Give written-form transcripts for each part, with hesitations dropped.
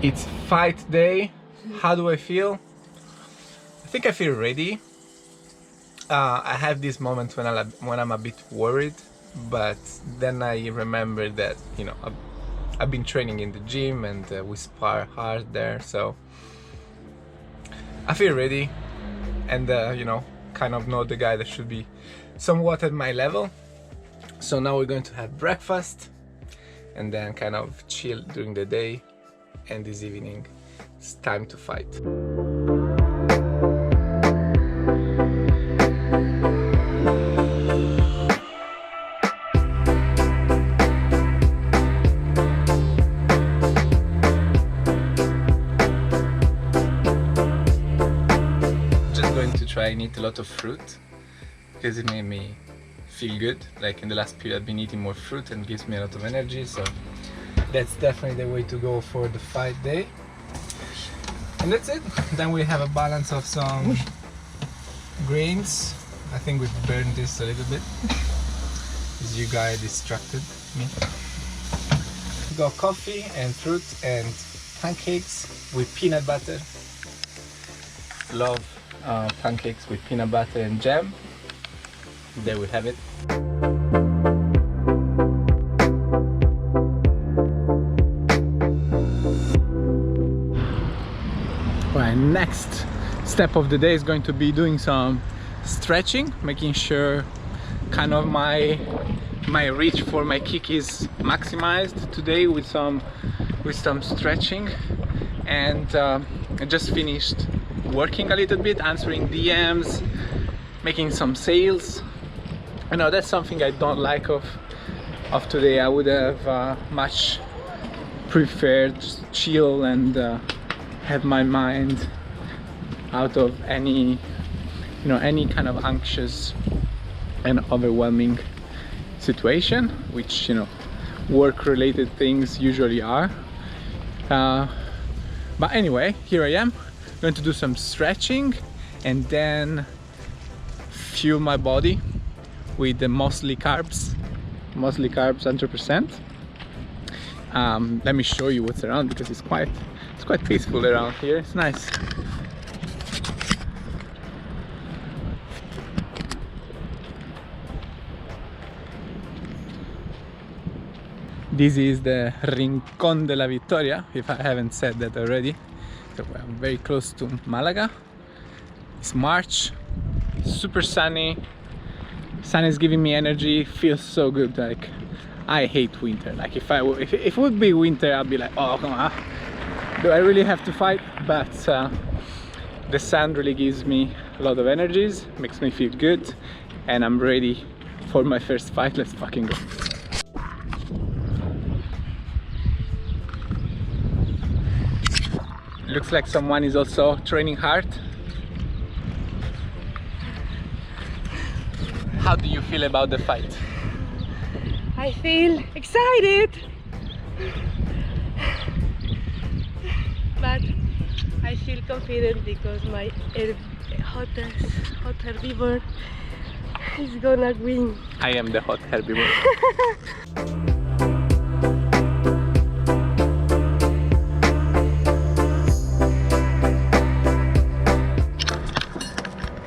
It's fight day. How do I feel? I think I feel ready. I have these moments when I'm a bit worried, but then I remember that, you know, I've been training in the gym and we spar hard there, so I feel ready and you know the guy that should be somewhat at my level. So now we're going to have breakfast and then kind of chill during the day, and this evening it's time to fight. Just going to try and eat a lot of fruit because it made me feel good. Like in the last period I've been eating more fruit and gives me a lot of energy, so that's definitely the way to go for the fight day. And that's it. Then we have a balance of some grains. I think we burned this a little bit because you guys distracted me. We got coffee and fruit and pancakes with peanut butter. Love pancakes with peanut butter and jam. There we have it. Right, next step of the day is going to be doing some stretching, making sure kind of my reach for my kick is maximized today with some stretching. And I just finished working a little bit, answering DMs, making some sales. I know that's something I don't like of today. I would have much preferred just chill and have my mind out of any kind of anxious and overwhelming situation, which work related things usually are. But anyway, here I am going to do some stretching and then fuel my body with the mostly carbs 100%. Let me show you what's around because it's quite peaceful around here. It's nice. This is the Rincón de la Victoria, if I haven't said that already. So I'm very close to Malaga. It's March, super sunny. Sun is giving me energy, feels so good. Like, I hate winter. Like if it would be winter, I'd be like, oh come on, do I really have to fight? But the sun really gives me a lot of energies, makes me feel good, and I'm ready for my first fight. Let's fucking go. Looks like someone is also training hard. How do you feel about the fight? I feel excited, but I feel confident because my hot herbivore is gonna win. I am the hot herbivore.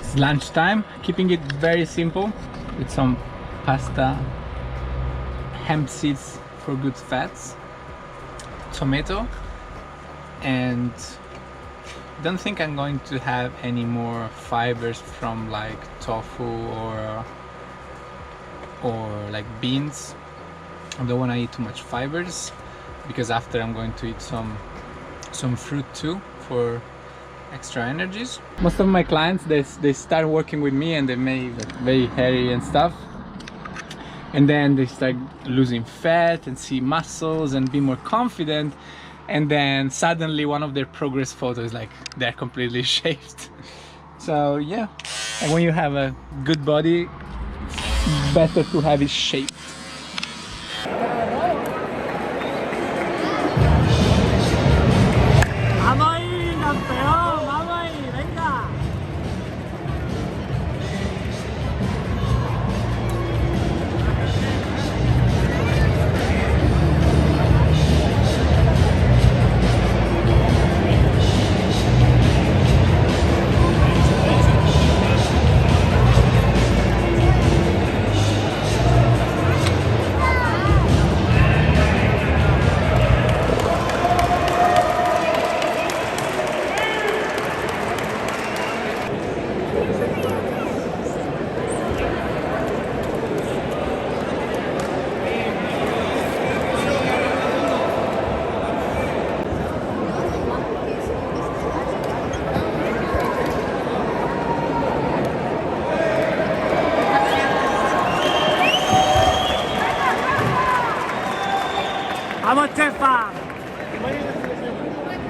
It's lunchtime, keeping it very simple with some pasta, hemp seeds for good fats, tomato, and don't think I'm going to have any more fibers from like tofu or like beans. I don't want to eat too much fibers because after I'm going to eat some fruit too for extra energies. Most of my clients, they start working with me and they make like very hairy and stuff, and then they start losing fat and see muscles and be more confident, and then suddenly one of their progress photos is like they're completely shaved. So yeah, and when you have a good body, it's better to have it shaped.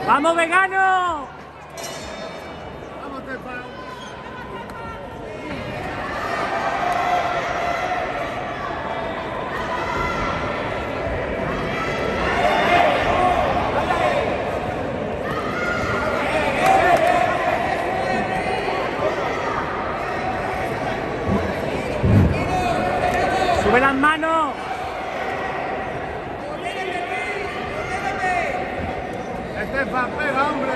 ¡Vamos, vegano! ¡Sube las manos! Estefan, pega, hombre.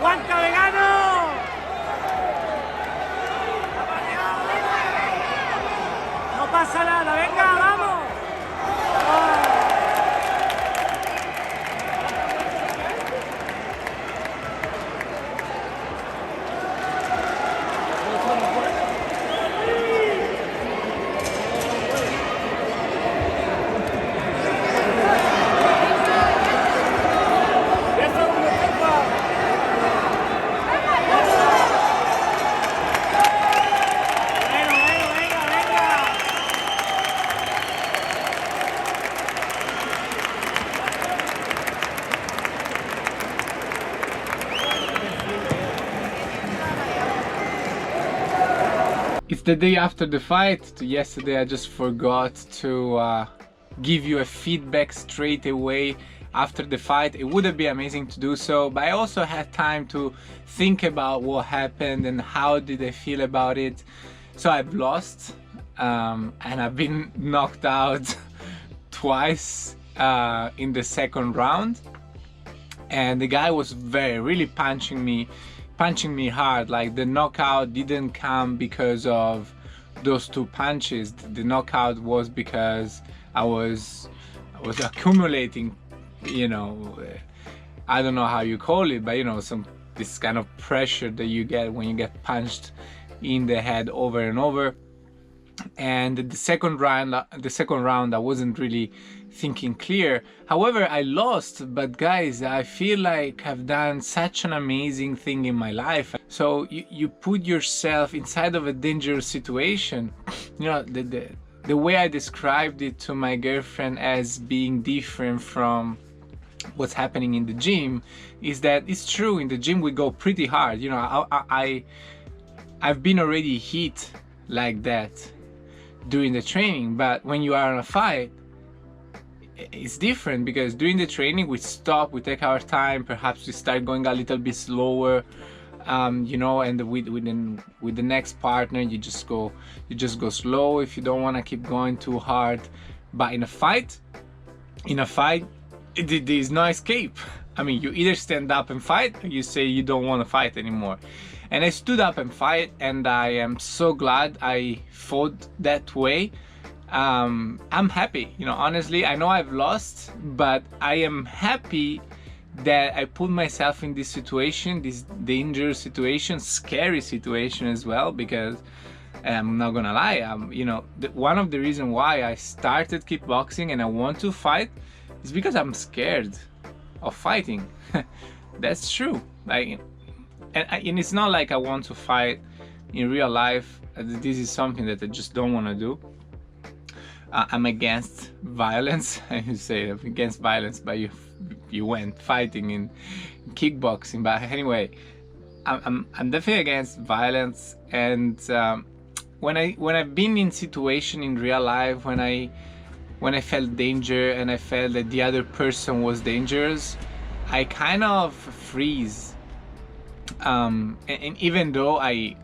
¡Aguanta, vegano! No pasa nada, venga, vamos. It's the day after the fight. Yesterday I just forgot to give you a feedback straight away after the fight. It would have been amazing to do so, but I also had time to think about what happened and how did I feel about it. So I've lost and I've been knocked out twice in the second round, and the guy was really punching me punching me hard. Like the knockout didn't come because of those 2 punches. The knockout was because I was accumulating, you know, I don't know how you call it, but you know, this kind of pressure that you get when you get punched in the head over and over. And the second round I wasn't really thinking clear. However, I lost, but guys, I feel like I've done such an amazing thing in my life. So you put yourself inside of a dangerous situation. You know, the way I described it to my girlfriend as being different from what's happening in the gym is that it's true. In the gym we go pretty hard. You know, I've been already hit like that during the training, but when you are in a fight, it's different, because during the training we stop, we take our time, perhaps we start going a little bit slower, you know, and with the next partner you just go slow if you don't want to keep going too hard. But in a fight there is no escape. I mean, you either stand up and fight, or you say you don't want to fight anymore. And I stood up and fight, and I am so glad I fought that way. I'm happy, you know, honestly. I know I've lost, but I am happy that I put myself in this situation, this dangerous situation, scary situation as well, because I'm not gonna lie, you know, one of the reasons why I started kickboxing and I want to fight is because I'm scared of fighting. That's true. Like, and it's not like I want to fight in real life. This is something that I just don't want to do. I'm against violence. You say I'm against violence, but you went fighting in kickboxing. But anyway, I'm definitely against violence. And when I've been in situation in real life, when I felt danger and I felt that the other person was dangerous, I kind of freeze. And even though I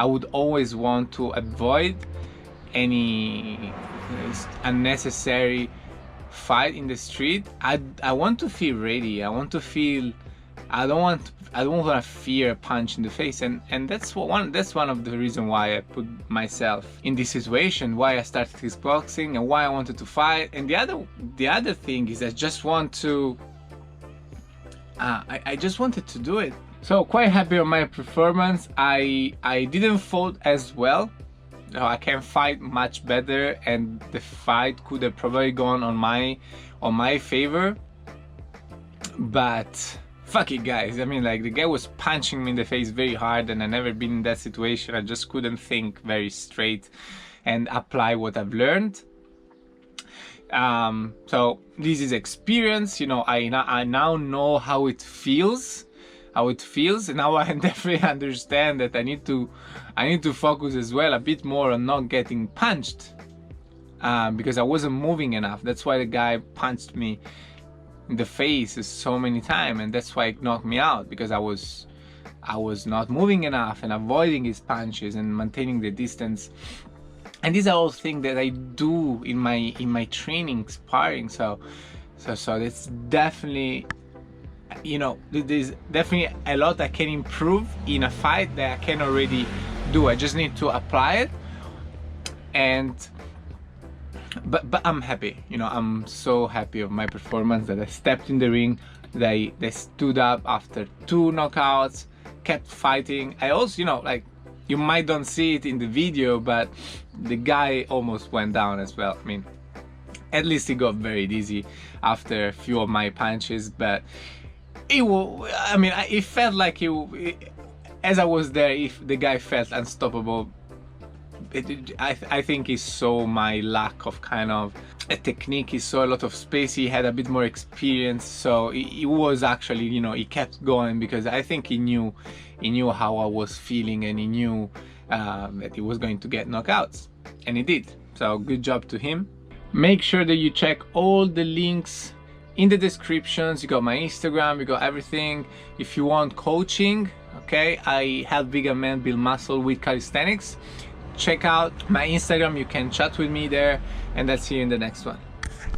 would always want to avoid any unnecessary fight in the street, I want to feel ready. I want to feel, I don't want to fear a punch in the face, and that's one of the reasons why I put myself in this situation, why I started kickboxing and why I wanted to fight. And the other thing is I just want to I just wanted to do it. So quite happy on my performance. I didn't fight as well. I can fight much better, and the fight could have probably gone on my favor, but fuck it, guys. I mean, like, the guy was punching me in the face very hard, and I never been in that situation. I just couldn't think very straight and apply what I've learned. So this is experience, you know. I now know how it feels, and now I definitely understand that I need to focus as well a bit more on not getting punched, because I wasn't moving enough. That's why the guy punched me in the face so many times, and that's why it knocked me out, because I was not moving enough and avoiding his punches and maintaining the distance. And these are all things that I do in my training, sparring. So that's definitely, you know, there's definitely a lot I can improve in a fight that I can already do. I just need to apply it. But I'm happy, you know. I'm so happy of my performance, that I stepped in the ring, that I stood up after 2 knockouts, kept fighting. I also, you know, like, you might don't see it in the video, but the guy almost went down as well. I mean, at least he got very dizzy after a few of my punches, but it felt like as I was there, if the guy felt unstoppable. I think he saw my lack of kind of a technique. He saw a lot of space. He had a bit more experience, so he was actually, you know, he kept going, because I think he knew how I was feeling, and he knew that he was going to get knockouts, and he did. So good job to him. Make sure that you check all the links in the descriptions. You got my Instagram, you got everything. If you want coaching, okay, I help vegan men build muscle with calisthenics. Check out my Instagram, you can chat with me there, and I'll see you in the next one.